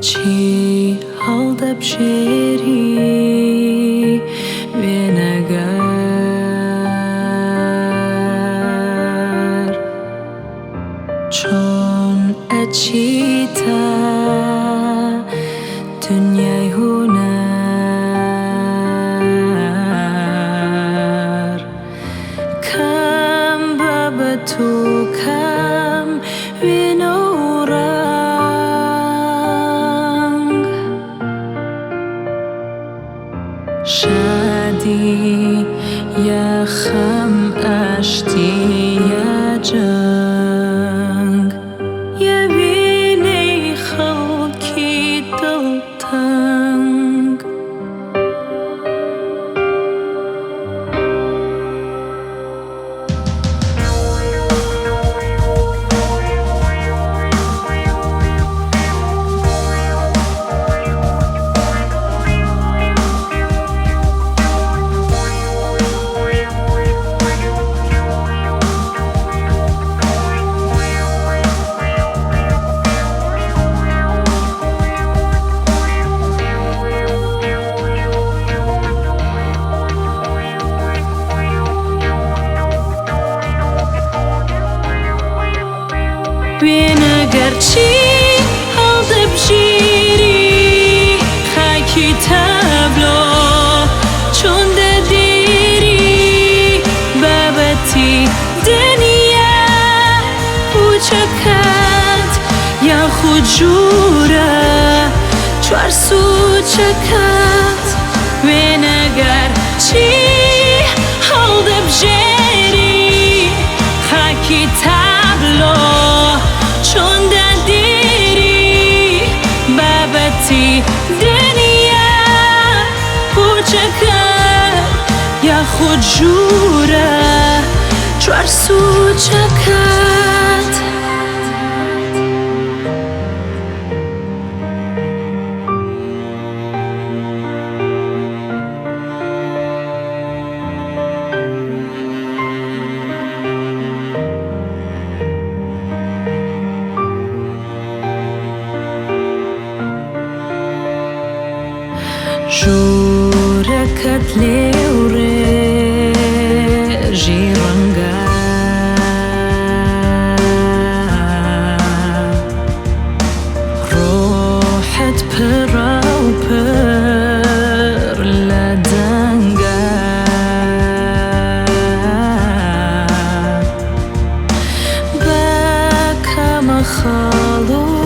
چی هەڵدەبژێری وێنەگەر چۆن ئەچیتە دنیای هونەر کەم بەبەت و کەم وێنە و ڕەنگ شادی یا خەم ئاشتی یا جەنگ یا وێنەی خەڵکی دڵتەنگ وێنەگەرچی هەڵدەبژێری خاکی تابلۆ چۆن دەدێری بابەتی دنیا پوچەکەت یاخود ژوورە چوار سوچەکەت وێنەگەرچی هەڵدەبژێری خاکی تابلۆ چۆن دەدێری بابەتی دنیا پوچەکەت یاخود ژوورە چوار سوچەکەت ژوورەکەت لێوڕێژی ڕەنگە ڕۆحت پڕە و پڕ لە دەنگە بە کەمە خاڵ و